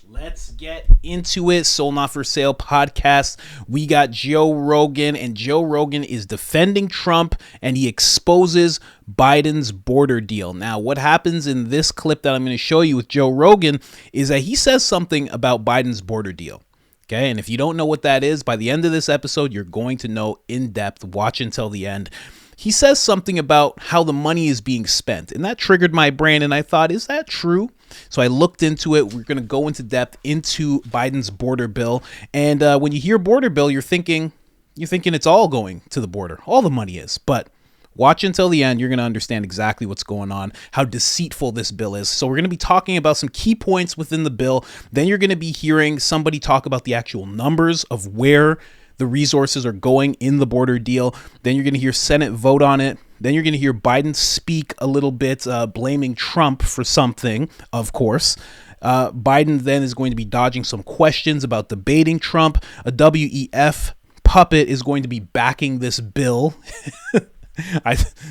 Let's get into it. Soul Not For Sale podcast. We got Joe Rogan, and Joe Rogan is defending Trump, and he exposes Biden's border deal. Now, what happens in this clip that I'm going to show you with Joe Rogan is that he says something about Biden's border deal. Okay, and if you don't know what that is, by the end of this episode, you're going to know in depth. Watch until the end. He says something about how the money is being spent, and that triggered my brain, and I thought, is that true? So I looked into it. We're going to go into depth into Biden's border bill, and when you hear border bill, you're thinking it's all going to the border. All the money is, but watch until the end. You're going to understand exactly what's going on, how deceitful this bill is. So we're going to be talking about some key points within the bill. Then you're going to be hearing somebody talk about the actual numbers of where the resources are going in the border deal. Then you're going to hear Senate vote on it. Then you're going to hear Biden speak a little bit, blaming Trump for something, of course. Biden then is going to be dodging some questions about debating Trump. A WEF puppet is going to be backing this bill.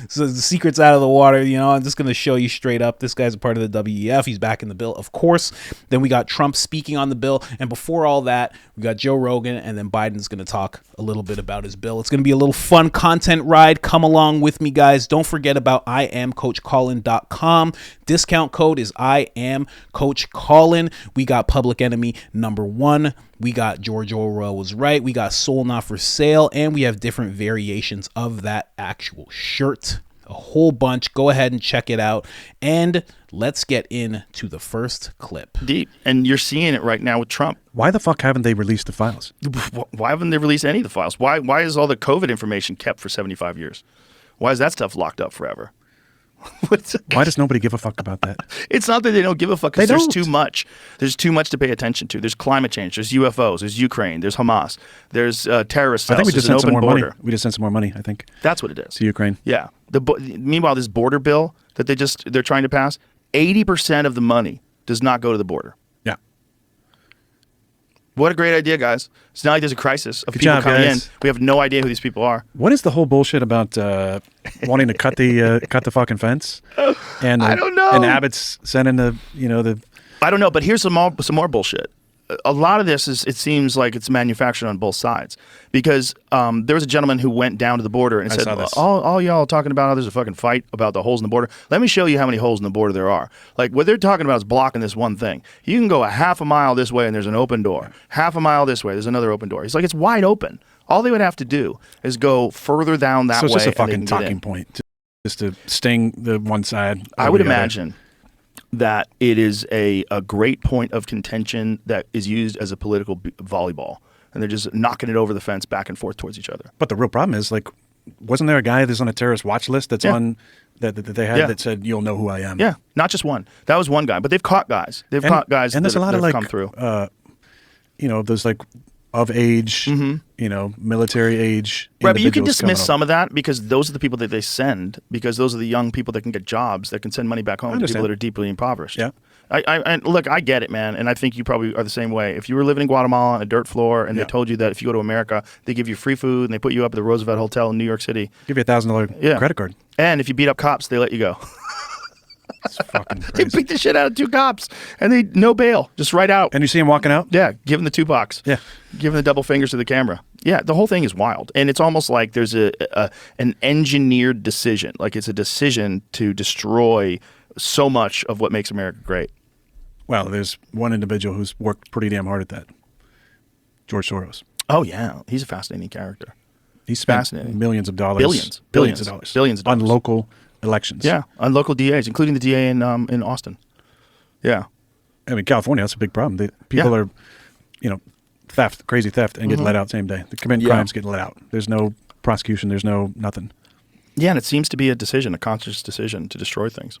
So the secret's out of the water, I'm just going to show you straight up. This guy's a part of the WEF. He's backing the bill, of course. Then we got Trump speaking on the bill. And before all that, we got Joe Rogan, and then Biden's going to talk a little bit about his bill. It's going to be a little fun content ride. Come along with me, guys. Don't forget about IamCoachColin.com. Discount code is IamCoachColin. We got Public Enemy #1. We got George Orwell was right. We got Soul Not For Sale, and we have different variations of that actual shirt. A whole bunch. Go ahead and check it out. And let's get into the first clip. Deep. And you're seeing it right now with Trump. Why the fuck haven't they released the files? Why haven't they released any of the files? Why is all the COVID information kept for 75 years? Why is that stuff locked up forever? Why does nobody give a fuck about that? It's not that they don't give a fuck, because there's too much. There's too much to pay attention to. There's climate change. There's UFOs. There's Ukraine. There's Hamas. There's terrorist cells. I think we just sent some more border. money. We just sent some more money, I think. That's what it is. To Ukraine. Yeah. Meanwhile, this border bill that they're trying to pass, 80% of the money does not go to the border. Yeah. What a great idea, guys. It's not like there's a crisis of people coming in. We have no idea who these people are. What is the whole bullshit about wanting to cut the fucking fence? And I don't know. And Abbott's sending the. I don't know, but here's some more bullshit. A lot of this it seems like it's manufactured on both sides, because there was a gentleman who went down to the border and said, all y'all talking about how there's a fucking fight about the holes in the border. Let me show you how many holes in the border there are. Like, what they're talking about is blocking this one thing. You can go a half a mile this way and there's an open door. Half a mile this way, there's another open door. He's like, it's wide open. All they would have to do is go further down that way. So it's just a fucking talking point, just to sting the one side. I would imagine that it is a great point of contention that is used as a political volleyball, and they're just knocking it over the fence back and forth towards each other. But the real problem is, like, wasn't there a guy that's on a terrorist watch list that's on that they had that said, "You'll know who I am"? Yeah, not just one. That was one guy, but they've caught guys. They've caught guys, and there's a lot of, like, come through. Those, like, of age, military age. Right, but you can dismiss some of that, because those are the people that they send, because those are the young people that can get jobs, that can send money back home to people that are deeply impoverished. Yeah. Look, I get it, man, and I think you probably are the same way. If you were living in Guatemala on a dirt floor and they told you that if you go to America, they give you free food and they put you up at the Roosevelt Hotel in New York City. Give you $1,000 credit card. And if you beat up cops, they let you go. It's fucking crazy. They beat the shit out of 2 cops, and no bail, just right out. And you see him walking out? Yeah, give him the Tupacs. Yeah. Give him the double fingers to the camera. Yeah, the whole thing is wild. And it's almost like there's an engineered decision. Like, it's a decision to destroy so much of what makes America great. Well, there's one individual who's worked pretty damn hard at that. George Soros. Oh, yeah. He's a fascinating character. He's spent millions of dollars. Billions of dollars. On local elections. Yeah, on local DAs, including the DA in Austin. Yeah. I mean, California, that's a big problem. People are, theft, crazy theft, and get let out same day. They commit crimes, get let out. There's no prosecution. There's no nothing. Yeah, and it seems to be a conscious decision to destroy things.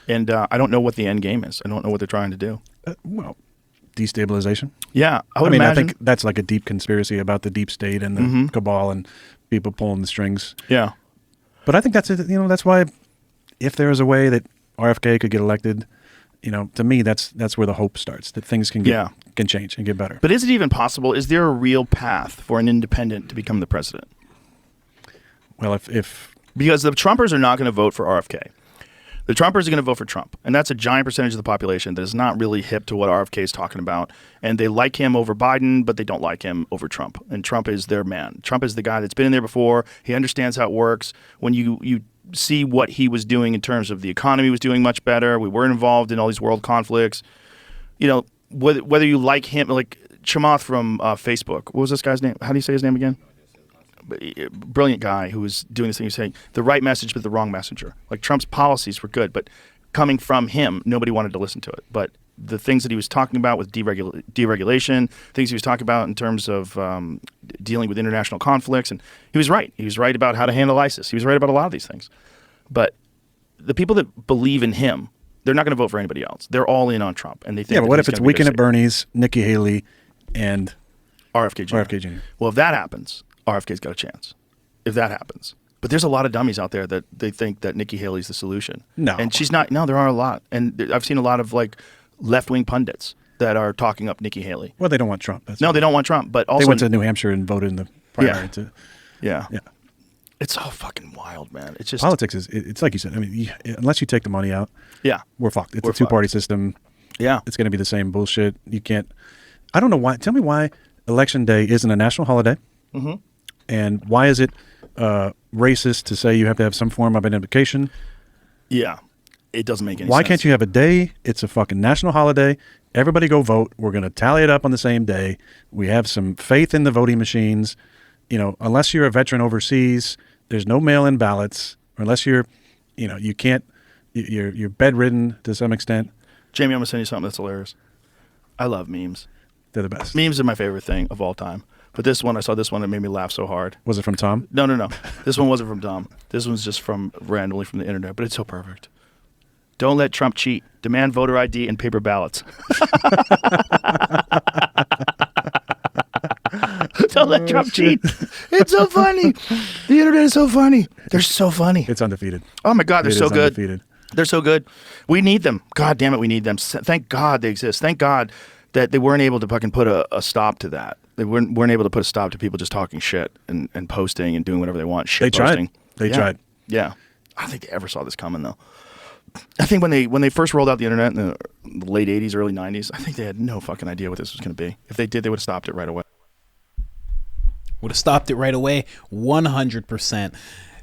And I don't know what the end game is. I don't know what they're trying to do. Well, destabilization. Yeah, I imagine. I think that's like a deep conspiracy about the deep state and the cabal and people pulling the strings. Yeah. But I think that's it. That's why, if there is a way that RFK could get elected, to me, that's where the hope starts, that things can can change and get better. But is it even possible? Is there a real path for an independent to become the president? Well, if because the Trumpers are not going to vote for RFK. The Trumpers are going to vote for Trump, and that's a giant percentage of the population that is not really hip to what RFK is talking about, and they like him over Biden, but they don't like him over Trump, and Trump is their man. Trump is the guy that's been in there before. He understands how it works. When you see what he was doing in terms of the economy was doing much better. We weren't involved in all these world conflicts. You know, whether you like him, like Chamath from Facebook. What was this guy's name? How do you say his name again? Brilliant guy who was doing this thing. He's saying the right message but the wrong messenger. Like Trump's policies were good, but coming from him, nobody wanted to listen to it. But the things that he was talking about with deregulation, things he was talking about in terms of dealing with international conflicts, and he was right. He was right about how to handle ISIS. He was right about a lot of these things. But the people that believe in him, they're not going to vote for anybody else. They're all in on Trump, and they think. Yeah, but what if it's Weekend at Bernie's, Nikki Haley, and RFK Jr. Well, if that happens, RFK's got a chance. If that happens. But there's a lot of dummies out there that they think that Nikki Haley's the solution. No. And she's not. No, there are a lot. And I've seen a lot of like left-wing pundits that are talking up Nikki Haley. Well, they don't want Trump. No, they don't want Trump. But also they went to New Hampshire and voted in the primary. Yeah. It's all fucking wild, man. It's just politics it's like you said. I mean, unless you take the money out, we're fucked. It's a two-party system. Yeah. It's going to be the same bullshit. You can't. I don't know why. Tell me why Election Day isn't a national holiday. Mm-hmm. And why is it racist to say you have to have some form of identification? Yeah. It doesn't make any sense. Why can't you have a day? It's a fucking national holiday. Everybody go vote. We're going to tally it up on the same day. We have some faith in the voting machines. You know, unless you're a veteran overseas, there's no mail-in ballots. Or unless you're, you can't, you're bedridden to some extent. Jamie, I'm going to send you something that's hilarious. I love memes. They're the best. Memes are my favorite thing of all time. But I saw this one that made me laugh so hard. Was it from Tom? No. This one wasn't from Tom. This one's just randomly from the internet, but it's so perfect. Don't let Trump cheat. Demand voter ID and paper ballots. Don't let Trump cheat. It's so funny. The internet is so funny. They're so funny. It's undefeated. Oh my God, they're so good. Undefeated. They're so good. We need them. God damn it, we need them. Thank God they exist. Thank God that they weren't able to fucking put a stop to that. They weren't able to put a stop to people just talking shit and posting and doing whatever they want. They tried. They tried. Yeah. I don't think they ever saw this coming though. I think when they first rolled out the internet in the late 80s, early 90s, I think they had no fucking idea what this was going to be. If they did, they would have stopped it right away. Would have stopped it right away, 100%.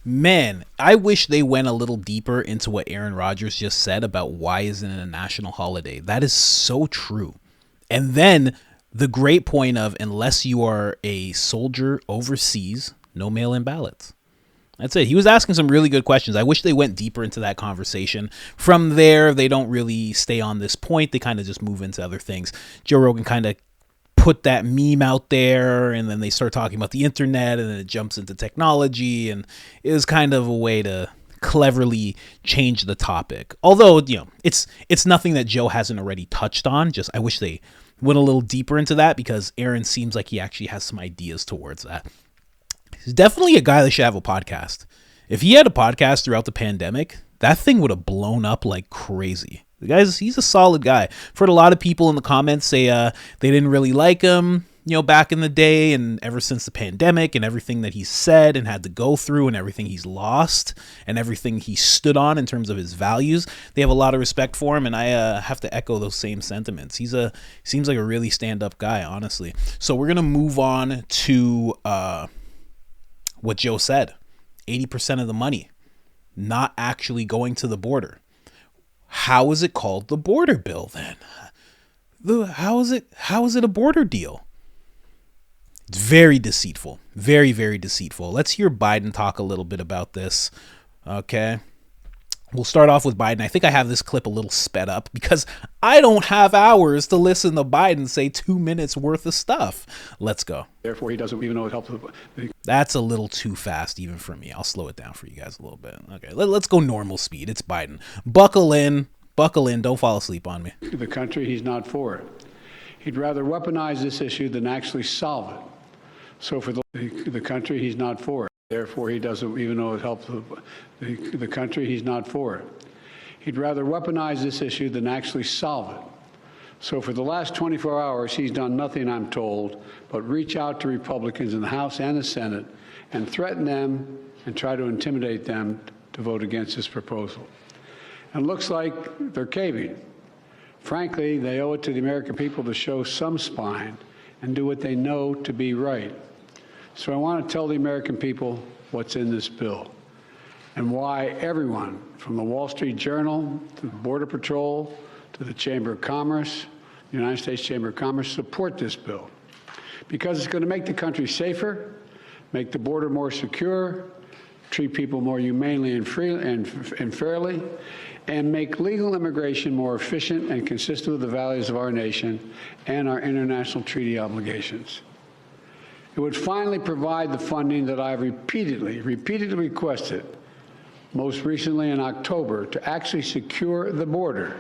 Man, I wish they went a little deeper into what Aaron Rodgers just said about why isn't it a national holiday. That is so true. And then the great point of unless you are a soldier overseas, no mail-in ballots. That's it. He was asking some really good questions. I wish they went deeper into that conversation. From there, they don't really stay on this point. They kind of just move into other things. Joe Rogan kind of put that meme out there, and then they start talking about the internet, and then it jumps into technology, and it was kind of a way to cleverly change the topic. Although, it's nothing that Joe hasn't already touched on. Just I wish they went a little deeper into that because Aaron seems like he actually has some ideas towards that. He's definitely a guy that should have a podcast. If he had a podcast throughout the pandemic, that thing would have blown up like crazy. He's a solid guy. I've heard a lot of people in the comments say they didn't really like him, back in the day, and ever since the pandemic and everything that he said and had to go through and everything he's lost and everything he stood on in terms of his values, they have a lot of respect for him, and I have to echo those same sentiments. He seems like a really stand-up guy, honestly. So we're gonna move on to what Joe said. 80% of the money not actually going to the border. How is it called the border bill then? How is it a border deal? It's very deceitful. Very, very deceitful. Let's hear Biden talk a little bit about this. Okay. We'll start off with Biden. I think I have this clip a little sped up because I don't have hours to listen to Biden say 2 minutes worth of stuff. Let's go. Therefore, he doesn't even know it helps. That's a little too fast even for me. I'll slow it down for you guys a little bit. Okay, let's go normal speed. It's Biden. Buckle in. Don't fall asleep on me. The country, he's not for it. He'd rather weaponize this issue than actually solve it. So for the country, he's not for it. Therefore, he doesn't even know it helps the country. He's not for it. He'd rather weaponize this issue than actually solve it. So for the last 24 hours, he's done nothing, I'm told, but reach out to Republicans in the House and the Senate and threaten them and try to intimidate them to vote against this proposal. and looks like they're caving. Frankly, they owe it to the American people to show some spine and do what they know to be right. So I want to tell the American people what's in this bill and why everyone, from the Wall Street Journal to the Border Patrol to the Chamber of Commerce, the United States Chamber of Commerce, support this bill. Because it's going to make the country safer, make the border more secure, treat people more humanely and fairly, and make legal immigration more efficient and consistent with the values of our nation and our international treaty obligations. It would finally provide the funding that I've repeatedly requested, most recently in October, to actually secure the border.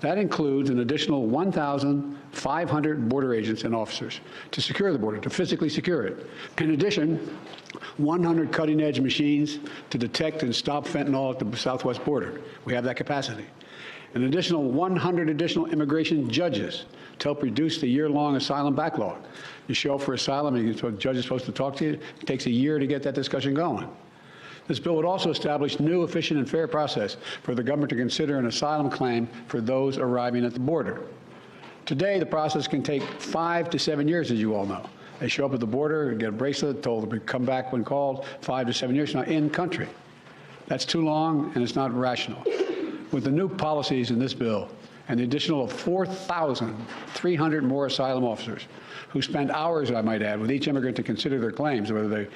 That includes an additional 1,500 border agents and officers to secure the border, to physically secure it. In addition, 100 cutting-edge machines to detect and stop fentanyl at the southwest border. We have that capacity. An additional 100 additional immigration judges to help reduce the year-long asylum backlog. You show up for asylum, and the judge is supposed to talk to you. It takes a year to get that discussion going. This bill would also establish new, efficient, and fair process for the government to consider an asylum claim for those arriving at the border. Today, the process can take 5 to 7 years, as you all know. They show up at the border, get a bracelet, told to come back when called, 5 to 7 years, not in country. That's too long, and it's not rational. With the new policies in this bill and the additional 4,300 more asylum officers who spend hours, I might add, with each immigrant to consider their claims, whether they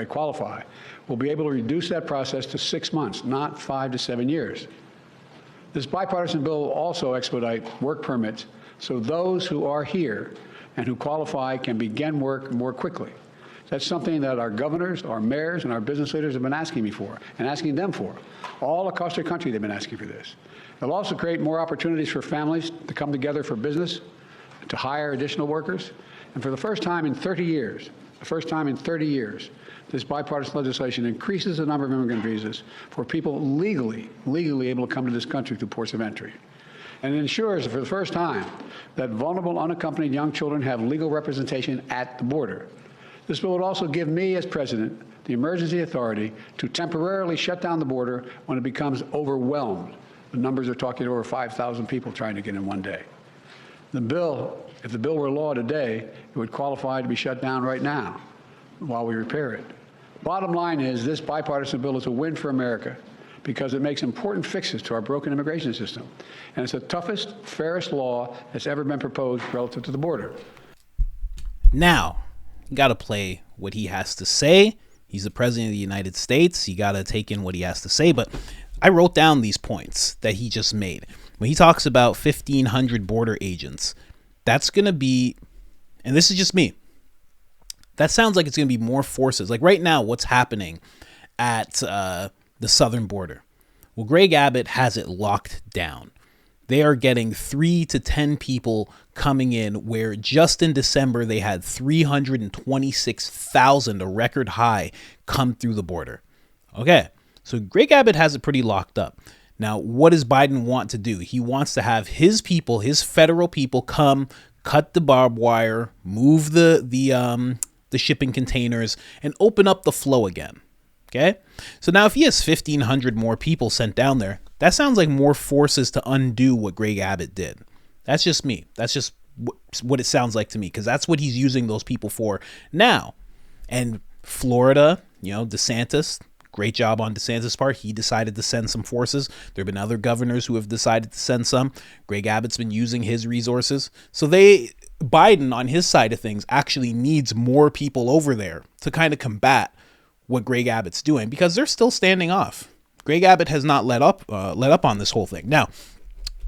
qualify, will be able to reduce that process to 6 months, not 5 to 7 years. This bipartisan bill will also expedite work permits so those who are here and who qualify can begin work more quickly. That's something that our governors, our mayors, and our business leaders have been asking me for and asking them for. All across the country, they've been asking for this. It'll also create more opportunities for families to come together for business, to hire additional workers. And for the first time in 30 years, this bipartisan legislation increases the number of immigrant visas for people legally able to come to this country through ports of entry. And it ensures, for the first time, that vulnerable, unaccompanied young children have legal representation at the border. This bill would also give me, as president, the emergency authority to temporarily shut down the border when it becomes overwhelmed. The numbers are talking over 5,000 people trying to get in one day. The bill, if the bill were law today, it would qualify to be shut down right now while we repair it. Bottom line is, this bipartisan bill is a win for America because it makes important fixes to our broken immigration system. And it's the toughest, fairest law that's ever been proposed relative to the border. Now, you got to play what he has to say. He's the president of the United States. You got to take in what he has to say. But I wrote down these points that he just made. When he talks about 1,500 border agents, that's going to be, and this is just me, that sounds like it's going to be more forces. Like right now, what's happening at the southern border? Well, Greg Abbott has it locked down. They are getting 3 to 10 people coming in, where just in December, they had 326,000, a record high, come through the border. Okay, so Greg Abbott has it pretty locked up. Now, what does Biden want to do? He wants to have his people, his federal people, come cut the barbed wire, move the shipping containers, and open up the flow again. Okay, so now if he has 1,500 more people sent down there, that sounds like more forces to undo what Greg Abbott did. That's just me. That's just what it sounds like to me, because that's what he's using those people for now. And Florida, DeSantis, great job on DeSantis' part. He decided to send some forces. There have been other governors who have decided to send some. Greg Abbott's been using his resources. So Biden, on his side of things, actually needs more people over there to kind of combat what Greg Abbott's doing, because they're still standing off. Greg Abbott has not let up on this whole thing. Now,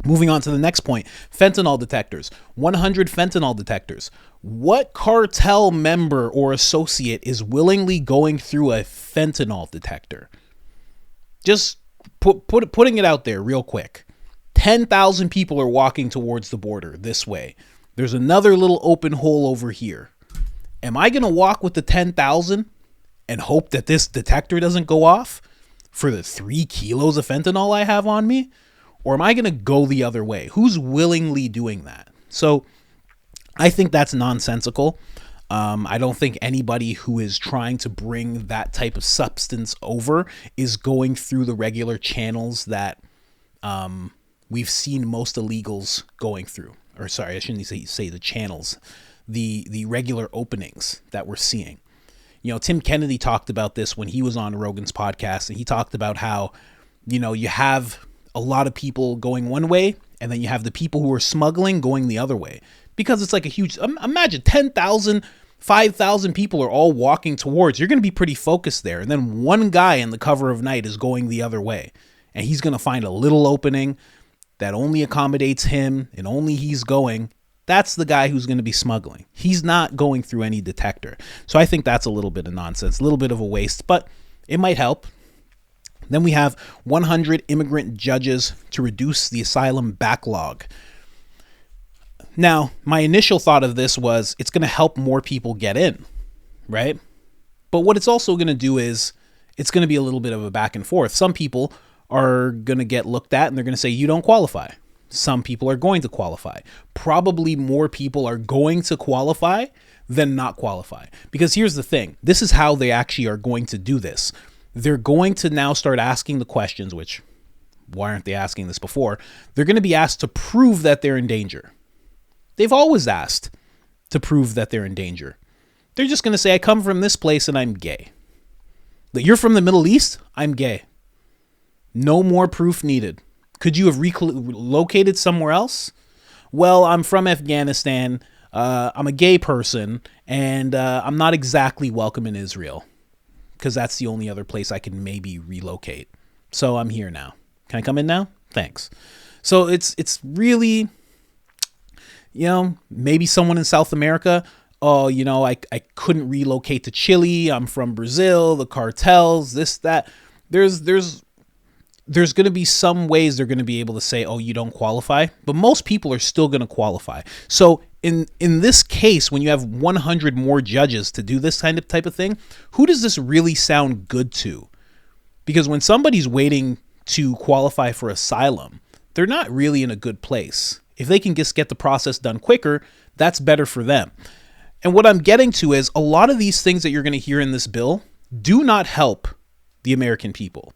moving on to the next point, fentanyl detectors, 100 fentanyl detectors. What cartel member or associate is willingly going through a fentanyl detector? Just putting it out there real quick. 10,000 people are walking towards the border this way. There's another little open hole over here. Am I going to walk with the 10,000 and hope that this detector doesn't go off for the 3 kilos of fentanyl I have on me? Or am I going to go the other way? Who's willingly doing that? So I think that's nonsensical. I don't think anybody who is trying to bring that type of substance over is going through the regular channels that we've seen most illegals going through. Or sorry, I shouldn't say the channels, the regular openings that we're seeing. You know, Tim Kennedy talked about this when he was on Rogan's podcast, and he talked about how, you know, you have a lot of people going one way, and then you have the people who are smuggling going the other way, because it's like a huge, imagine 10,000, 5,000 people are all walking towards, you're going to be pretty focused there. And then one guy in the cover of night is going the other way, and he's going to find a little opening that only accommodates him and only he's going. That's the guy who's going to be smuggling. He's not going through any detector. So I think that's a little bit of nonsense, a little bit of a waste, but it might help. Then we have 100 immigrant judges to reduce the asylum backlog. Now, my initial thought of this was it's going to help more people get in, right? But what it's also going to do is it's going to be a little bit of a back and forth. Some people are going to get looked at and they're going to say, you don't qualify. Some people are going to qualify. Probably more people are going to qualify than not qualify. Because here's the thing. This is how they actually are going to do this. They're going to now start asking the questions, which, why aren't they asking this before? They're going to be asked to prove that they're in danger. They've always asked to prove that they're in danger. They're just going to say, I come from this place and I'm gay. That you're from the Middle East? I'm gay. No more proof needed. Could you have relocated somewhere else? Well, I'm from Afghanistan. I'm a gay person, and I'm not exactly welcome in Israel because that's the only other place I can maybe relocate. So I'm here now. Can I come in now? Thanks. So it's really, you know, maybe someone in South America, oh, you know, I couldn't relocate to Chile. I'm from Brazil, the cartels, this, that. There's going to be some ways they're going to be able to say, oh, you don't qualify, but most people are still going to qualify. So in this case, when you have 100 more judges to do this type of thing, who does this really sound good to? Because when somebody's waiting to qualify for asylum, they're not really in a good place. If they can just get the process done quicker, that's better for them. And what I'm getting to is a lot of these things that you're going to hear in this bill do not help the American people.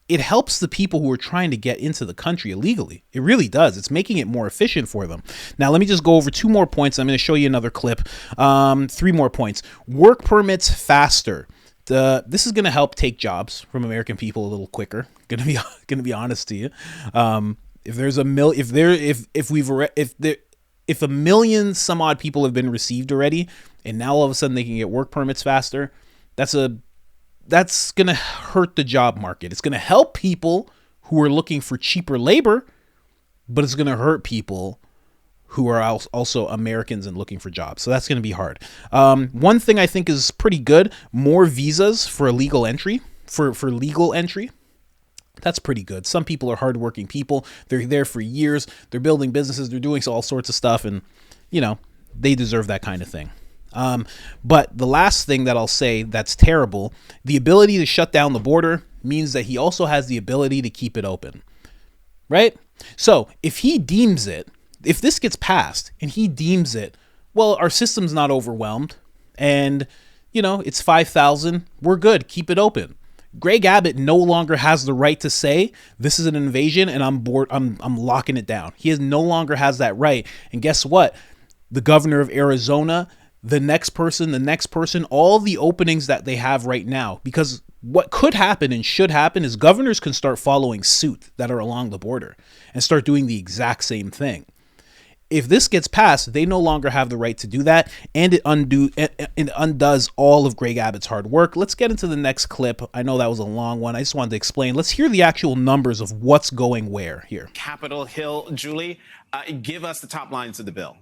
It helps the people who are trying to get into the country illegally. It really does. It's making it more efficient for them. Now, let me just go over 2 more points. I'm going to show you another clip. 3 more points. Work permits faster. This is going to help take jobs from American people a little quicker. Going to be honest to you. If a million some odd people have been received already, and now all of a sudden they can get work permits faster, that's going to hurt the job market. It's going to help people who are looking for cheaper labor, but it's going to hurt people who are also Americans and looking for jobs. So that's going to be hard. One thing I think is pretty good, more visas for illegal entry, for legal entry. That's pretty good. Some people are hardworking people. They're there for years. They're building businesses. They're doing all sorts of stuff. And, you know, they deserve that kind of thing. But the last thing that I'll say that's terrible, the ability to shut down the border means that he also has the ability to keep it open, right? So if he deems it, if this gets passed and he deems it, well, our system's not overwhelmed and, you know, it's 5,000, we're good, keep it open. Greg Abbott no longer has the right to say this is an invasion and I'm bored, I'm locking it down. He no longer has that right. And guess what? The governor of Arizona, the next person, all the openings that they have right now, because what could happen and should happen is governors can start following suit that are along the border and start doing the exact same thing. If this gets passed, they no longer have the right to do that, and it undoes all of Greg Abbott's hard work. Let's get into the next clip. I know that was a long one. I just wanted to explain. Let's hear the actual numbers of what's going where here. Capitol Hill, Julie, give us the top lines of the bill.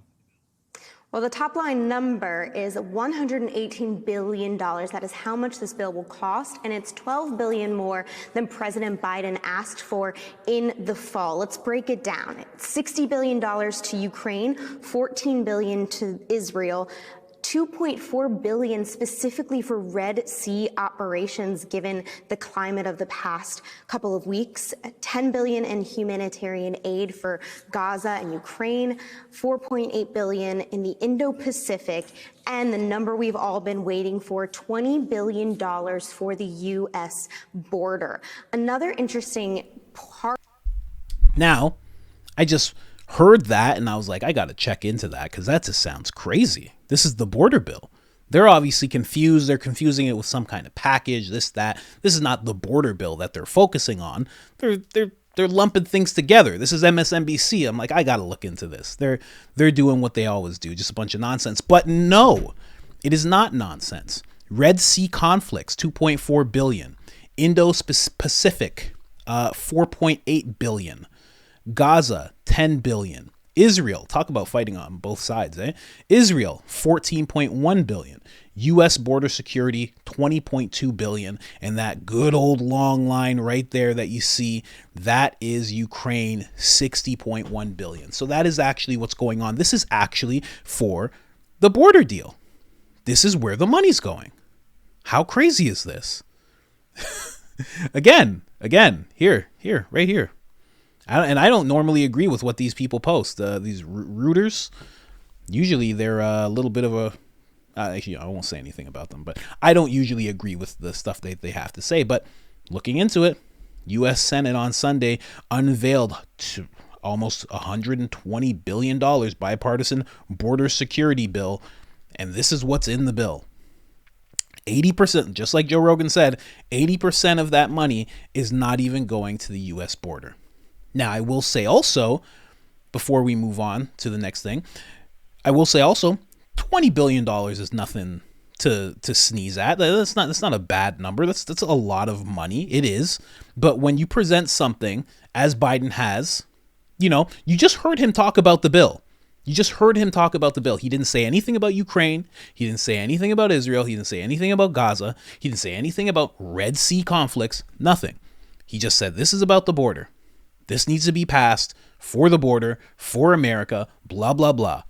Well, the top line number is $118 billion. That is how much this bill will cost, and it's $12 billion more than President Biden asked for in the fall. Let's break it down. $60 billion to Ukraine, $14 billion to Israel, $2.4 billion specifically for Red Sea operations given the climate of the past couple of weeks, $10 billion in humanitarian aid for Gaza and Ukraine, $4.8 billion in the Indo-Pacific, and the number we've all been waiting for, $20 billion for the U.S. border. Another interesting part. Now, I just heard that and I was like, I got to check into that because that just sounds crazy. This is the border bill. They're obviously confused. They're confusing it with some kind of package, this, that. This is not the border bill that they're focusing on. They're lumping things together. This is MSNBC. I'm like, I got to look into this. They're doing what they always do, just a bunch of nonsense. But no, it is not nonsense. Red Sea conflicts, $2.4 billion. Indo-Pacific, $4.8 billion. Gaza, $10 billion. Israel, talk about fighting on both sides, eh? Israel, $14.1 billion. U.S. border security, $20.2 billion. And that good old long line right there that you see, that is Ukraine, $60.1 billion. So that is actually what's going on. This is actually for the border deal. This is where the money's going. How crazy is this? Again, here, right here. I don't normally agree with what these people post. These rooters, usually they're a little bit of a, actually, I won't say anything about them, but I don't usually agree with the stuff they have to say. But looking into it, U.S. Senate on Sunday unveiled almost $120 billion bipartisan border security bill. And this is what's in the bill. 80%, just like Joe Rogan said, 80% of that money is not even going to the U.S. border. Now, I will say also, before we move on to the next thing, I will say also, $20 billion is nothing to sneeze at. That's not a bad number. That's a lot of money. It is. But when you present something, as Biden has, you just heard him talk about the bill. He didn't say anything about Ukraine. He didn't say anything about Israel. He didn't say anything about Gaza. He didn't say anything about Red Sea conflicts. Nothing. He just said, this is about the border. This needs to be passed for the border, for America, blah, blah, blah.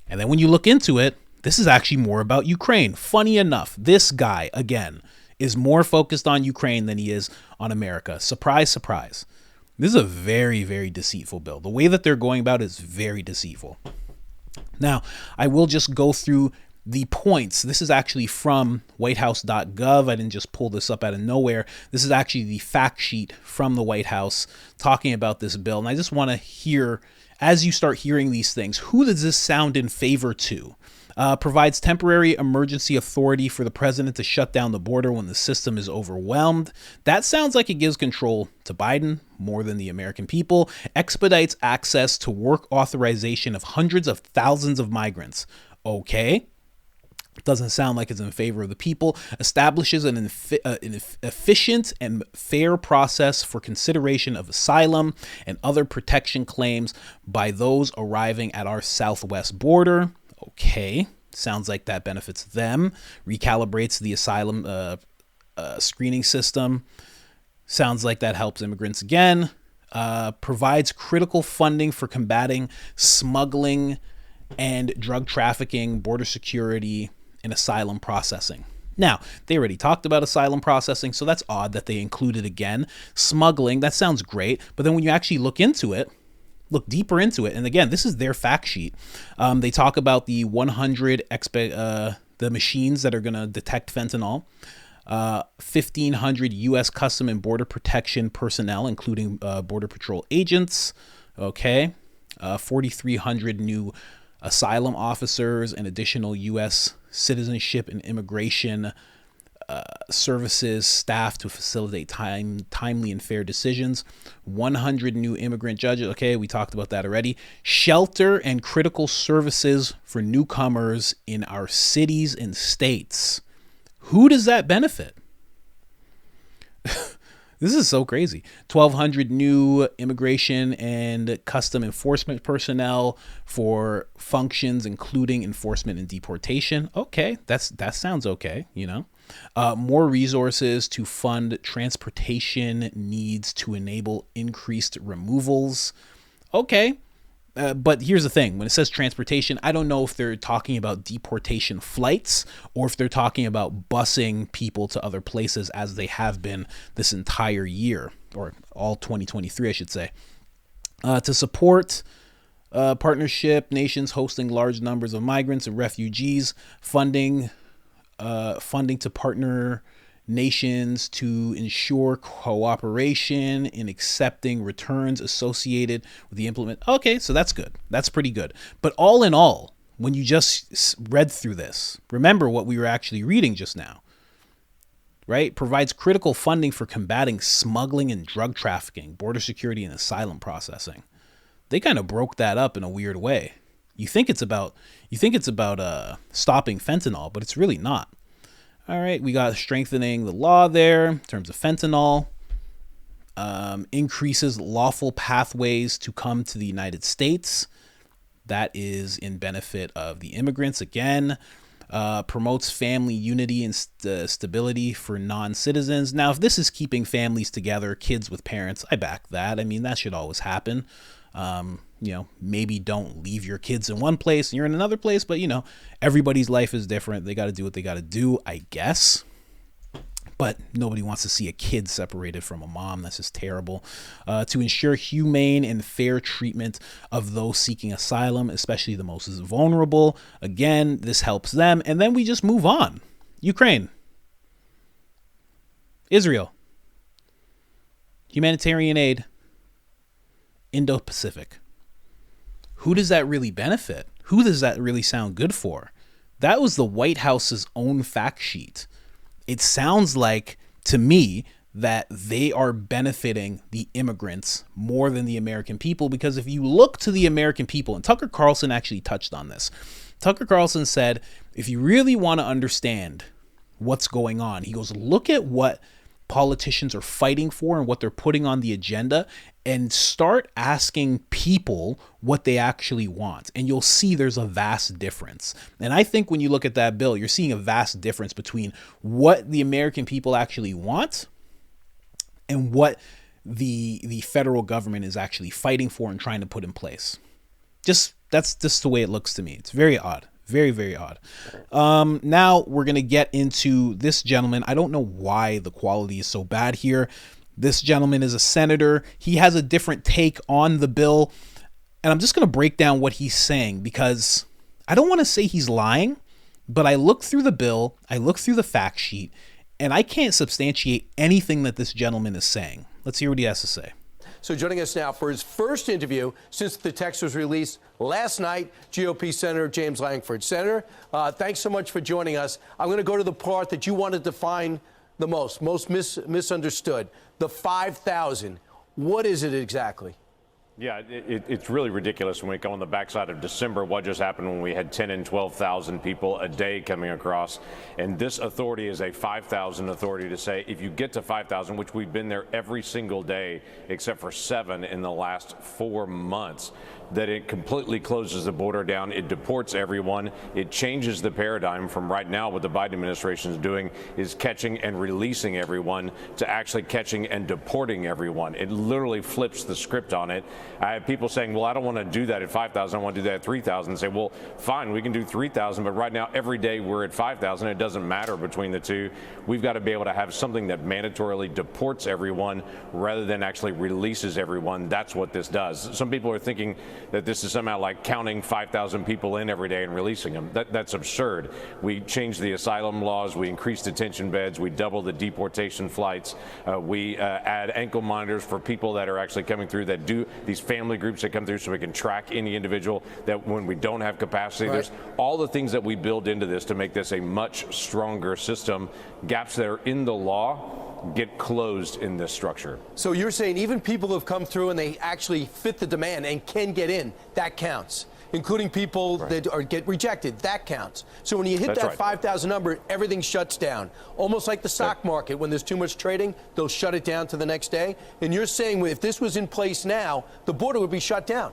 And then when you look into it, this is actually more about Ukraine. Funny enough, this guy, again, is more focused on Ukraine than he is on America. Surprise, surprise. This is a very, very deceitful bill. The way that they're going about it is very deceitful. Now, I will just go through the points. This is actually from whitehouse.gov. I didn't just pull this up out of nowhere. This is actually the fact sheet from the White House talking about this bill. And I just want to hear, as you start hearing these things, who does this sound in favor to? Provides temporary emergency authority for the president to shut down the border when the system is overwhelmed. That sounds like it gives control to Biden more than the American people. Expedites access to work authorization of hundreds of thousands of migrants. Okay. Doesn't sound like it's in favor of the people. Establishes an efficient and fair process for consideration of asylum and other protection claims by those arriving at our southwest border. Okay, sounds like that benefits them. Recalibrates the asylum screening system. Sounds like that helps immigrants again. Provides critical funding for combating smuggling and drug trafficking, border security, and asylum processing. Now, they already talked about asylum processing, so that's odd that they included again. Smuggling, that sounds great, but then when you actually look deeper into it, and again, this is their fact sheet. They talk about the 100 the machines that are going to detect fentanyl, 1,500 U.S. Custom and Border Protection personnel, including Border Patrol agents. Okay, 4,300 new asylum officers and additional U.S. citizenship and immigration services staff to facilitate timely and fair decisions. 100 new immigrant judges. Okay, we talked about that already. Shelter and critical services for newcomers in our cities and states. Who does that benefit? This is so crazy. 1,200 new immigration and custom enforcement personnel for functions including enforcement and deportation. Okay, that sounds okay, More resources to fund transportation needs to enable increased removals. Okay. But here's the thing. When it says transportation, I don't know if they're talking about deportation flights or if they're talking about busing people to other places as they have been this entire year, or all 2023, I should say. To support partnership nations hosting large numbers of migrants and refugees, funding to partner nations to ensure cooperation in accepting returns associated with the implement. Okay, so that's good. That's pretty good. But all in all, when you just read through this, remember what we were actually reading just now, right? Provides critical funding for combating smuggling and drug trafficking, border security, and asylum processing. They kind of broke that up in a weird way. You think it's about stopping fentanyl, but it's really not. All right, we got strengthening the law there in terms of fentanyl, increases lawful pathways to come to the United States. That is in benefit of the immigrants. Again, promotes family unity and stability for non-citizens. Now, if this is keeping families together, kids with parents, I back that. I mean, that should always happen. Maybe don't leave your kids in one place and you're in another place, but everybody's life is different. They got to do what they got to do, I guess. But nobody wants to see a kid separated from a mom. That's just terrible. To ensure humane and fair treatment of those seeking asylum, especially the most vulnerable. Again, this helps them. And then we just move on. Ukraine. Israel. Humanitarian aid. Indo-Pacific. Who does that really benefit? Who does that really sound good for? That was the White House's own fact sheet. It sounds like, to me, that they are benefiting the immigrants more than the American people, because if you look to the American people, and Tucker Carlson actually touched on this. Tucker Carlson said, if you really want to understand what's going on, he goes, look at what politicians are fighting for and what they're putting on the agenda, and start asking people what they actually want. And you'll see there's a vast difference. And I think when you look at that bill, you're seeing a vast difference between what the American people actually want and what the federal government is actually fighting for and trying to put in place. That's just the way it looks to me. It's very odd. Very, very odd. Now we're going to get into this gentleman. I don't know why the quality is so bad here. This gentleman is a senator. He has a different take on the bill. And I'm just going to break down what he's saying, because I don't want to say he's lying, but I looked through the bill, I looked through the fact sheet, and I can't substantiate anything that this gentleman is saying. Let's hear what he has to say. So joining us now for his first interview since the text was released last night, GOP Senator James Lankford. Senator, thanks so much for joining us. I'm going to go to the part that you wanted to find the most misunderstood, the 5,000. What is it exactly? Yeah, it's really ridiculous when we go on the backside of December. What just happened when we had 10 and 12,000 people a day coming across. And this authority is a 5,000 authority to say if you get to 5,000, which we've been there every single day except for 7 in the last 4 months, that it completely closes the border down. It deports everyone. It changes the paradigm from right now. What the Biden administration is doing is catching and releasing everyone to actually catching and deporting everyone. It literally flips the script on it. I have people saying, well, I don't want to do that at 5,000. I want to do that at 3,000. Say, well, fine, we can do 3,000. But right now, every day we're at 5,000. It doesn't matter between the two. We've got to be able to have something that mandatorily deports everyone rather than actually releases everyone. That's what this does. Some people are thinking that this is somehow like counting 5,000 people in every day and releasing them. That's absurd. We changed the asylum laws. We increased detention beds. We doubled the deportation flights. We add ankle monitors for people that are actually coming through, that do these family groups that come through, so we can track any individual that when we don't have capacity. Right. There's all the things that we build into this to make this a much stronger system. Gaps that are in the law get closed in this structure. So you're saying even people who have come through and they actually fit the demand and can get in, that counts, including people that get rejected, that counts. So when you hit that 5,000 number, everything shuts down. Almost like the stock market, when there's too much trading, they'll shut it down to the next day. And you're saying if this was in place now, the border would be shut down.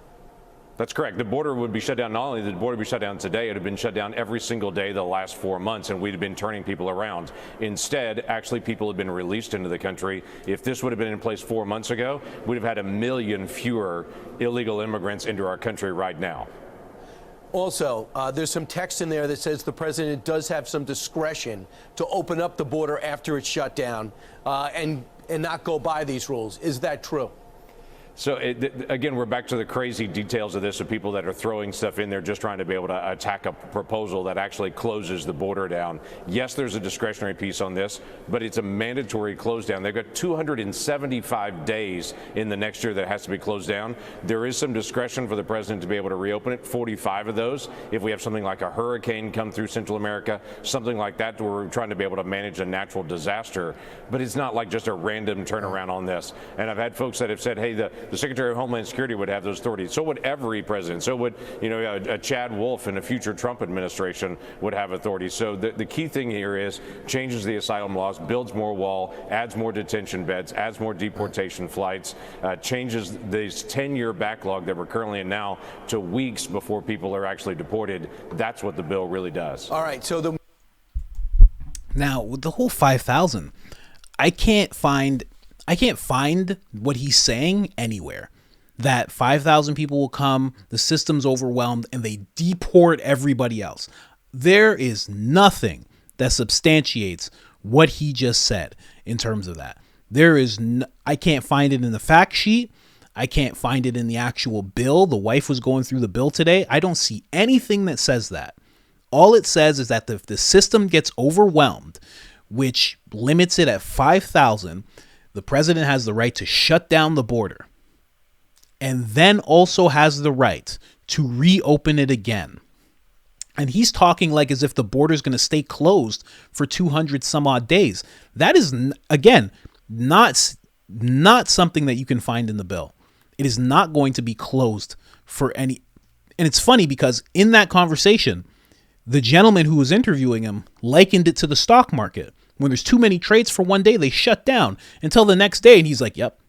That's correct. The border would be shut down. Not only did the border be shut down today, it would have been shut down every single day the last 4 months, and we'd have been turning people around. Instead, actually, people have been released into the country. If this would have been in place 4 months ago, we'd have had 1 million fewer illegal immigrants into our country right now. Also, there's some text in there that says the president does have some discretion to open up the border after it's shut down and not go by these rules. Is that true? So again, we're back to the crazy details of this, of people that are throwing stuff in there just trying to be able to attack a proposal that actually closes the border down. Yes, there's a discretionary piece on this, but it's a mandatory close down. They've got 275 days in the next year that has to be closed down. There is some discretion for the president to be able to reopen it, 45 of those. If we have something like a hurricane come through Central America, something like that, where we're trying to be able to manage a natural disaster, but it's not like just a random turnaround on this. And I've had folks that have said, hey, the Secretary of Homeland Security would have those authorities. So would every president. So would, a Chad Wolf in a future Trump administration would have authority. So the key thing here is changes the asylum laws, builds more wall, adds more detention beds, adds more deportation flights, changes this 10-year backlog that we're currently in now to weeks before people are actually deported. That's what the bill really does. All right. So now with the whole 5,000, I can't find what he's saying anywhere. That 5,000 people will come, the system's overwhelmed, and they deport everybody else. There is nothing that substantiates what he just said in terms of that. I can't find it in the fact sheet. I can't find it in the actual bill. The wife was going through the bill today. I don't see anything that says that. All it says is that if the system gets overwhelmed, which limits it at 5,000, the president has the right to shut down the border and then also has the right to reopen it again. And he's talking like as if the border is going to stay closed for 200 some odd days. That is, again, not something that you can find in the bill. It is not going to be closed for any. And it's funny because in that conversation, the gentleman who was interviewing him likened it to the stock market. When there's too many trades for one day, they shut down until the next day. And he's like, yep.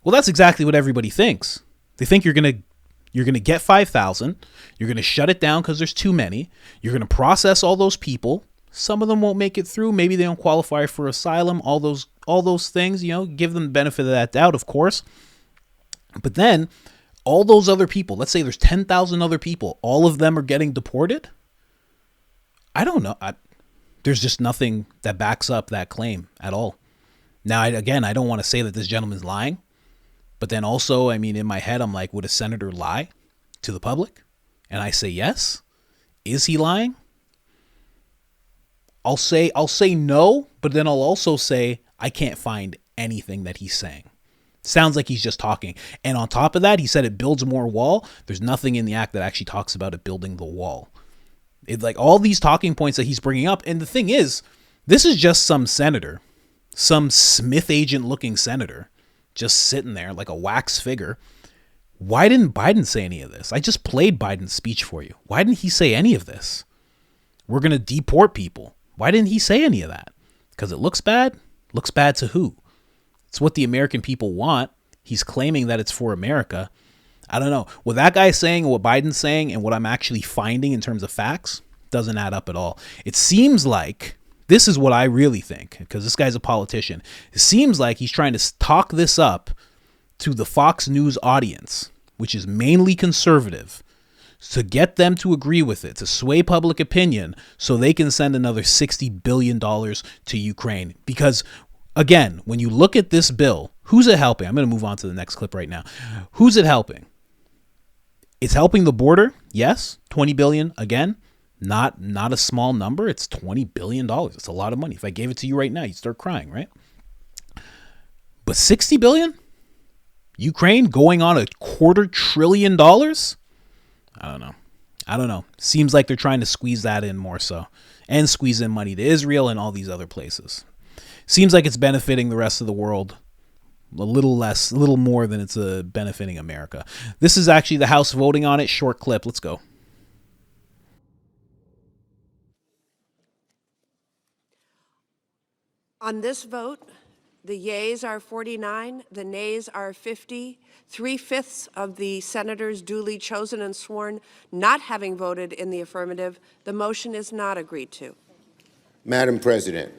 Well, that's exactly what everybody thinks. They think you're going to get 5,000. You're going to shut it down because there's too many. You're going to process all those people. Some of them won't make it through. Maybe they don't qualify for asylum. All those things, give them the benefit of that doubt, of course. But then all those other people, let's say there's 10,000 other people, all of them are getting deported. I don't know. There's just nothing that backs up that claim at all. Now, I don't want to say that this gentleman's lying, but then also, in my head, I'm like, would a senator lie to the public? And I say yes. Is he lying? I'll say no, but then I'll also say I can't find anything that he's saying. Sounds like he's just talking. And on top of that, he said it builds more wall. There's nothing in the act that actually talks about it building the wall. It's like all these talking points that he's bringing up. And the thing is, this is just some senator, some Smith agent looking senator, just sitting there like a wax figure. Why didn't Biden say any of this? I just played Biden's speech for you. Why didn't he say any of this? We're going to deport people. Why didn't he say any of that? Because it looks bad? Looks bad to who? It's what the American people want. He's claiming that it's for America. I don't know. What that guy's saying, what Biden's saying, and what I'm actually finding in terms of facts doesn't add up at all. It seems like, this is what I really think, because this guy's a politician. It seems like he's trying to talk this up to the Fox News audience, which is mainly conservative, to get them to agree with it, to sway public opinion so they can send another $60 billion to Ukraine. Because, again, when you look at this bill, who's it helping? I'm going to move on to the next clip right now. Who's it helping? It's helping the border. Yes. 20 billion. Again, not a small number. It's $20 billion. It's a lot of money. If I gave it to you right now, you'd start crying, right? But 60 billion? Ukraine going on $250 billion? I don't know. Seems like they're trying to squeeze that in more so, and squeeze in money to Israel and all these other places. Seems like it's benefiting the rest of the world a little more than it's benefiting America. This is actually the House voting on it. Short clip. Let's go. On this vote, the yeas are 49, the nays are 50. 3/5 of the senators duly chosen and sworn not having voted in the affirmative. The motion is not agreed to. Madam President.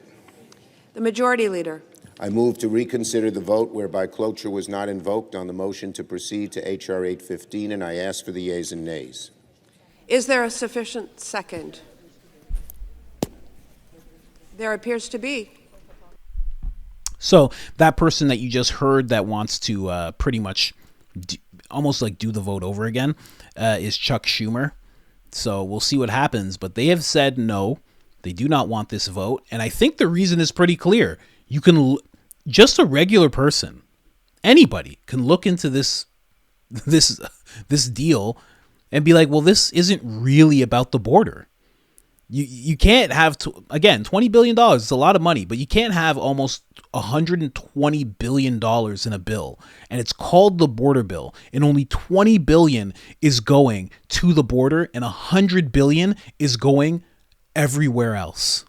The Majority Leader. I move to reconsider the vote whereby cloture was not invoked on the motion to proceed to H.R. 815, and I ask for the yeas and nays. Is there a sufficient second? There appears to be. So that person that you just heard that wants to pretty much almost like do the vote over again is Chuck Schumer. So we'll see what happens. But they have said no, they do not want this vote. And I think the reason is pretty clear. You can just a regular person, anybody can look into this deal and be like, well, this isn't really about the border. You can't have, again, $20 billion is a lot of money, but you can't have almost $120 billion in a bill. And it's called the border bill. And only $20 billion is going to the border and $100 billion is going everywhere else.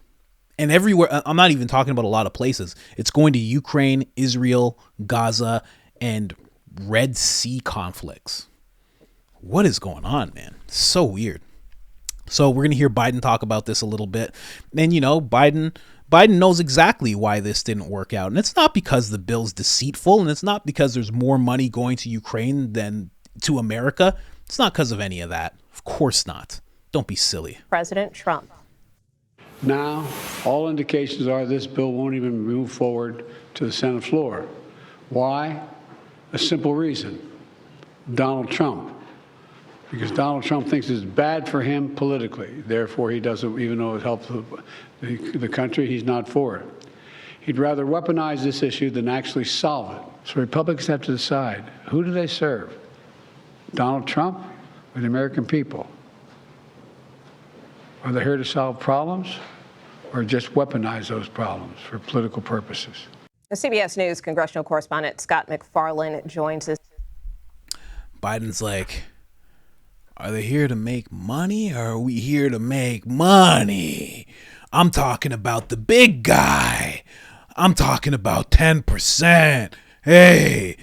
And everywhere, I'm not even talking about a lot of places. It's going to Ukraine, Israel, Gaza, and Red Sea conflicts. What is going on, man? So weird. So we're going to hear Biden talk about this a little bit. And, you know, Biden knows exactly why this didn't work out. And it's not because the bill's deceitful, and it's not because there's more money going to Ukraine than to America. It's not because of any of that. Of course not. Don't be silly. President Trump. Now, all indications are this bill won't even move forward to the Senate floor. Why? A simple reason. Donald Trump. Because Donald Trump thinks it's bad for him politically. Therefore, he doesn't, even though it helps the country, he's not for it. He'd rather weaponize this issue than actually solve it. So Republicans have to decide, who do they serve? Donald Trump or the American people? Are they here to solve problems or just weaponize those problems for political purposes? The CBS News congressional correspondent Scott McFarlane joins us. Biden's like, are they here to make money or are we here to make money? I'm talking about the big guy. I'm talking about 10%. Hey.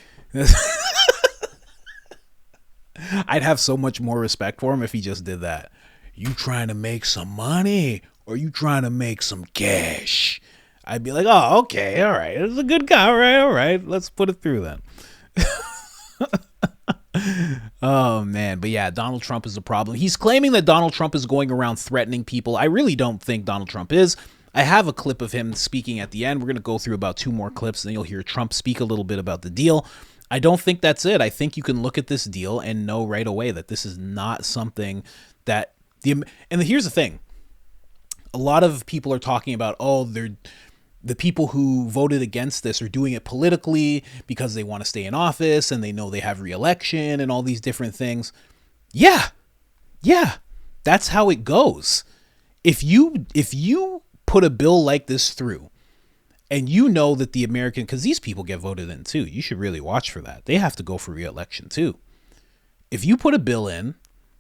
I'd have so much more respect for him if he just did that. You trying to make some money or you trying to make some cash? I'd be like, oh, okay, all right. It's a good guy. All right. Let's put it through then. Oh, man. But yeah, Donald Trump is a problem. He's claiming that Donald Trump is going around threatening people. I really don't think Donald Trump is. I have a clip of him speaking at the end. We're going to go through about 2 more clips, and then you'll hear Trump speak a little bit about the deal. I don't think that's it. I think you can look at this deal and know right away that this is not something that and here's the thing. A lot of people are talking about, the people who voted against this are doing it politically because they want to stay in office and they know they have re-election and all these different things. Yeah, that's how it goes. If you put a bill like this through and you know that the American, because these people get voted in too, you should really watch for that. They have to go for re-election too. If you put a bill in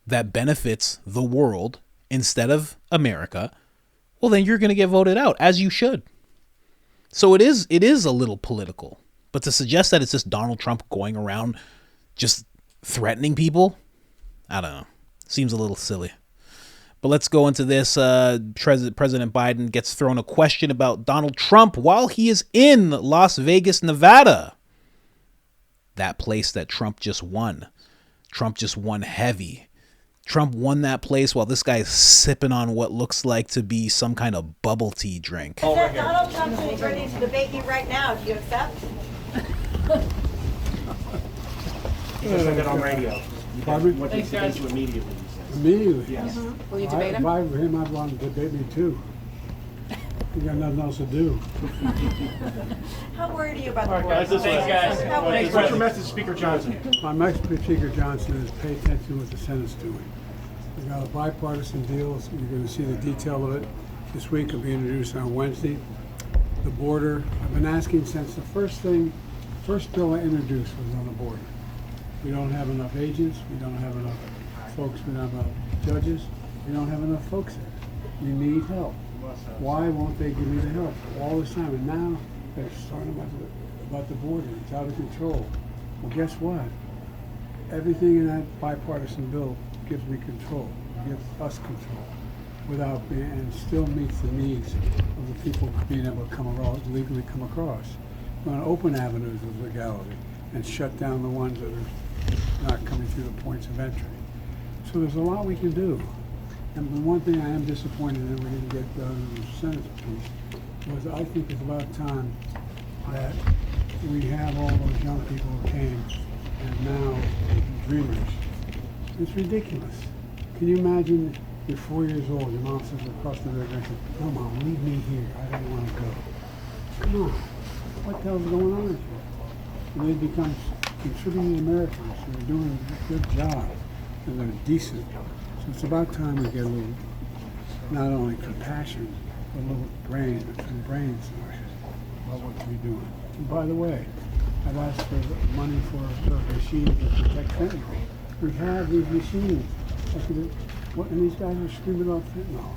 that benefits the world instead of America, well, then you're going to get voted out, as you should. So it is a little political, but to suggest that it's just Donald Trump going around just threatening people, I don't know. Seems a little silly. But let's go into this. President Biden gets thrown a question about Donald Trump while he is in Las Vegas, Nevada. That place that Trump just won. Trump just won heavy. Trump won that place while this guy is sipping on what looks like to be some kind of bubble tea drink. Donald Trump is ready to debate you right now. Do you accept? He just said it on radio. What did he debate you immediately? Immediately? Yes. Will you debate him? If I were him, I'd want to debate me too. You got nothing else to do. How worried are you about the board? Thanks, guys. What's your message, Speaker Johnson? My message to Speaker Johnson is pay attention to what the Senate's doing. We got a bipartisan deal. So you're going to see the detail of it this week. It'll be introduced on Wednesday. The border. I've been asking since the first bill I introduced was on the border. We don't have enough agents. We don't have enough folks. We don't have enough judges. We don't have enough folks there. We need help. Why won't they give me the help all this time? And now they're starting about the border. It's out of control. Well, guess what? Everything in that bipartisan bill gives me control, gives us control, and still meets the needs of the people being able to legally come across. We want to open avenues of legality and shut down the ones that are not coming through the points of entry. So there's a lot we can do. And the one thing I am disappointed that we didn't get done in the Senate piece was I think it's about time that we have all those young people who came and now dreamers. It's ridiculous. Can you imagine you're 4 years old, your mom says across the river, no mom, leave me here, I don't want to go. Come on, what the hell's going on with you? And they become contributing Americans who are doing a good job and they're decent. So it's about time we get a little, not only compassion, but a little brains about what we're doing. And by the way, I've asked for money for machines that protect fentanyl. We have these machines. And these guys are screaming about fentanyl.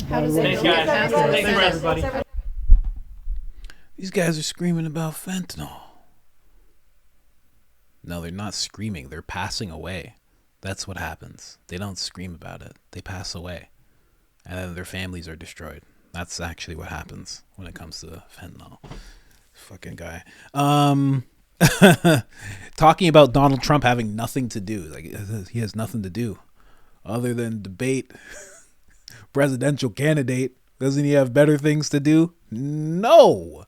Thanks, guys. Thanks for everybody. These guys are screaming about fentanyl. No, they're not screaming. They're passing away. That's what happens. They don't scream about it. They pass away. And then their families are destroyed. That's actually what happens when it comes to fentanyl. Fucking guy. Talking about Donald Trump having nothing to do. Like, he has nothing to do other than debate presidential candidate. Doesn't he have better things to do? No.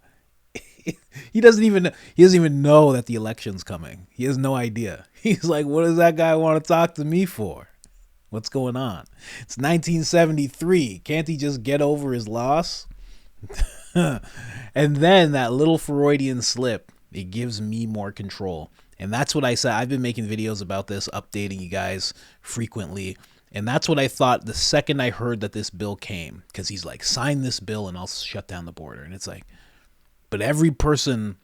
He doesn't even know that the election's coming. He has no idea. He's like, what does that guy want to talk to me for? What's going on? It's 1973. Can't he just get over his loss? And then that little Freudian slip, it gives me more control. And that's what I said. I've been making videos about this, updating you guys frequently. And that's what I thought the second I heard that this bill came. Because he's like, sign this bill and I'll shut down the border. And it's like, but every person,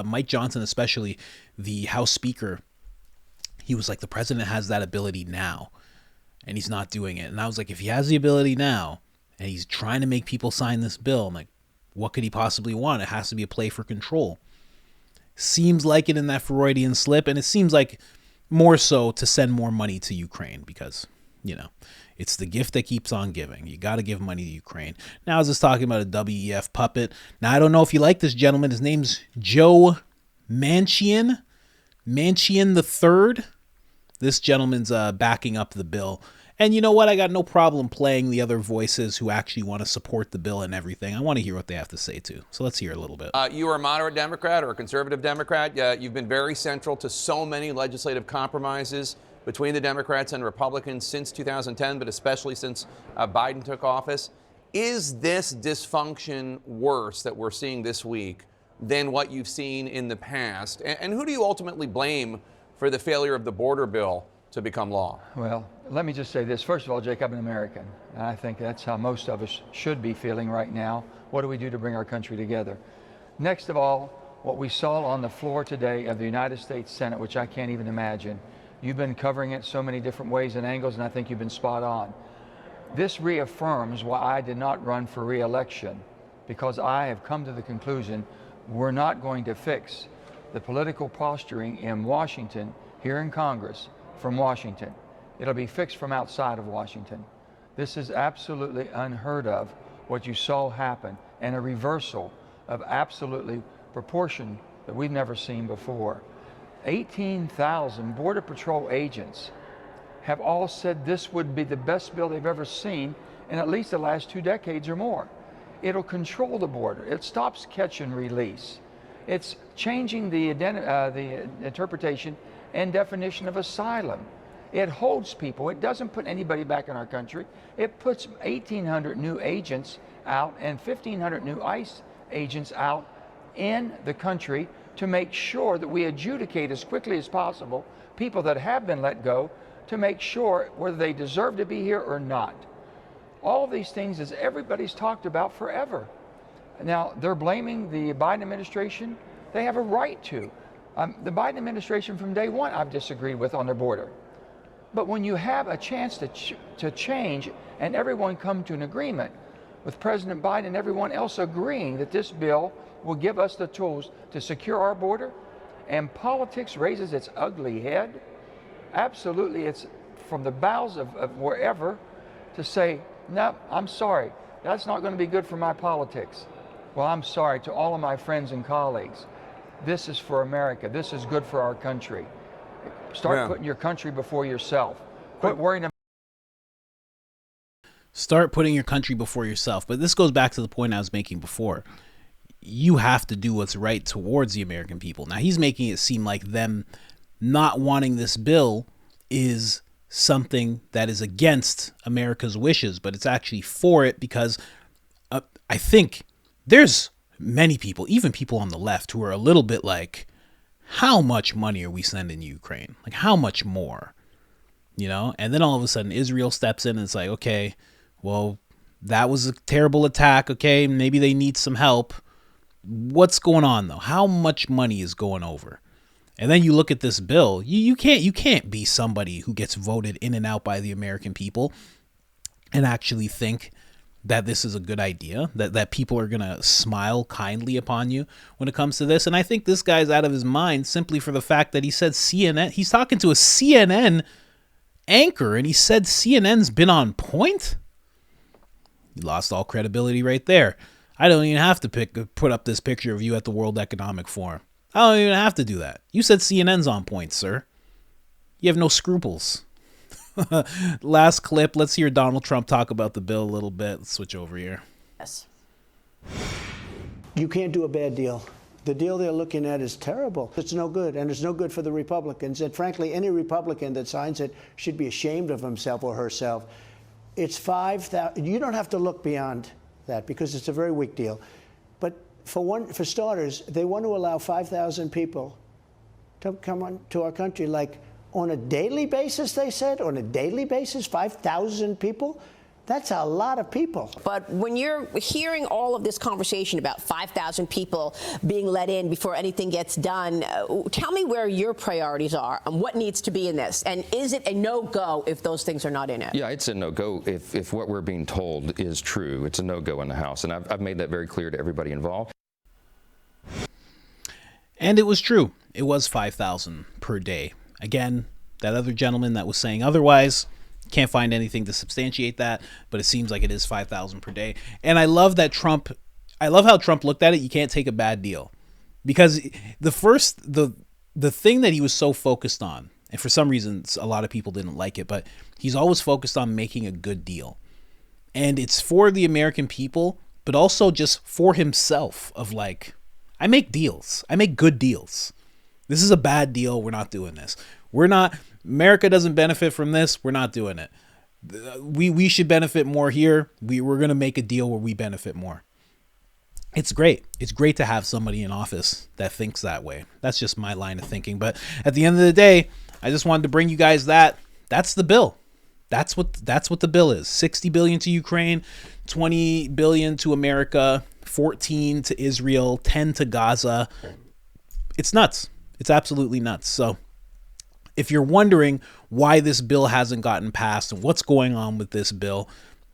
Mike Johnson especially, the House Speaker, he was like, the president has that ability now. And he's not doing it. And I was like, if he has the ability now, and he's trying to make people sign this bill, I'm like, what could he possibly want? It has to be a play for control. Seems like it in that Freudian slip, and it seems like more so to send more money to Ukraine because, you know, it's the gift that keeps on giving. You got to give money to Ukraine. Now, I was just talking about a WEF puppet. Now, I don't know if you like this gentleman. His name's Joe Manchin the Third. This gentleman's backing up the bill. And you know what? I got no problem playing the other voices who actually want to support the bill and everything. I want to hear what they have to say, too. So let's hear a little bit. You are a moderate Democrat or a conservative Democrat. You've been very central to so many legislative compromises between the Democrats and Republicans since 2010, but especially since Biden took office. Is this dysfunction worse that we're seeing this week than what you've seen in the past? And who do you ultimately blame for the failure of the border bill to become law? Well, let me just say this. First of all, Jake, I'm an American. And I think that's how most of us should be feeling right now. What do we do to bring our country together? Next of all, what we saw on the floor today of the United States Senate, which I can't even imagine. You've been covering it so many different ways and angles, and I think you've been spot on. This reaffirms why I did not run for re-election, because I have come to the conclusion we're not going to fix the political posturing in Washington, here in Congress, from Washington. It'll be fixed from outside of Washington. This is absolutely unheard of, what you saw happen, and a reversal of absolutely proportion that we've never seen before. 18,000 Border Patrol agents have all said this would be the best bill they've ever seen in at least the last 2 decades or more. It'll control the border. It stops catch and release. It's changing the interpretation and definition of asylum. It holds people. It doesn't put anybody back in our country. It puts 1,800 new agents out and 1,500 new ICE agents out in the country to make sure that we adjudicate as quickly as possible people that have been let go, to make sure whether they deserve to be here or not. All of these things is everybody's talked about forever. Now, they're blaming the Biden administration. They have a right to. The Biden administration from day one I've disagreed with on their border. But when you have a chance to change and everyone come to an agreement with President Biden and everyone else agreeing that this bill will give us the tools to secure our border, and politics raises its ugly head, absolutely it's from the bowels of wherever to say, no, I'm sorry, that's not going to be good for my politics. Well, I'm sorry to all of my friends and colleagues. This is for America. This is good for our country. Start putting your country before yourself. Quit worrying about. Start putting your country before yourself. But this goes back to the point I was making before. you have to do what's right towards the American people. Now, he's making it seem like them not wanting this bill is something that is against America's wishes, but it's actually for it because I think there's many people, even people on the left, who are a little bit like, how much money are we sending Ukraine? Like, how much more? You know? And then all of a sudden Israel steps in and it's like, okay, well, that was a terrible attack. Okay, maybe they need some help. What's going on though? How much money is going over? And then you look at this bill. You can't be somebody who gets voted in and out by the American people and actually think that this is a good idea, that people are going to smile kindly upon you when it comes to this. And I think this guy's out of his mind simply for the fact that he said CNN. He's talking to a CNN anchor and he said CNN's been on point. You lost all credibility right there. I don't even have to put up this picture of you at the World Economic Forum. I don't even have to do that. You said CNN's on point, sir. You have no scruples. Last clip. Let's hear Donald Trump talk about the bill a little bit. Let's switch over here. Yes. You can't do a bad deal. The deal they're looking at is terrible. It's no good, and it's no good for the Republicans. And frankly, any Republican that signs it should be ashamed of himself or herself. It's 5,000. You don't have to look beyond that because it's a very weak deal. But for starters, they want to allow 5,000 people to come on to our country, like on a daily basis, they said, on a daily basis, 5,000 people. That's a lot of people. But when you're hearing all of this conversation about 5,000 people being let in before anything gets done, tell me where your priorities are and what needs to be in this. And is it a no-go if those things are not in it? Yeah, it's a no-go if what we're being told is true. It's a no-go in the House. And I've made that very clear to everybody involved. And it was true. It was 5,000 per day. Again, that other gentleman that was saying otherwise, can't find anything to substantiate that, but it seems like it is 5,000 per day. And I love how Trump looked at it. You can't take a bad deal, because the thing that he was so focused on, and for some reason a lot of people didn't like it, but he's always focused on making a good deal. And it's for the American people, but also just for himself of like, I make deals. I make good deals. This is a bad deal. We're not doing this. America doesn't benefit from this. We're not doing it. We should benefit more here. We're going to make a deal where we benefit more. It's great. It's great to have somebody in office that thinks that way. That's just my line of thinking. But at the end of the day, I just wanted to bring you guys that's the bill. That's what the bill is. 60 billion to Ukraine, 20 billion to America, 14 to Israel, 10 to Gaza. It's nuts. It's absolutely nuts. So if you're wondering why this bill hasn't gotten passed and what's going on with this bill,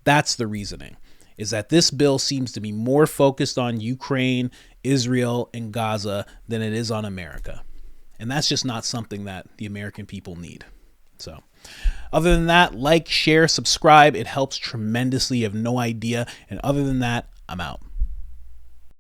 that's the reasoning, is that this bill seems to be more focused on Ukraine, Israel, and Gaza than it is on America. And that's just not something that the American people need. So other than that, like, share, subscribe. It helps tremendously. You have no idea. And other than that, I'm out.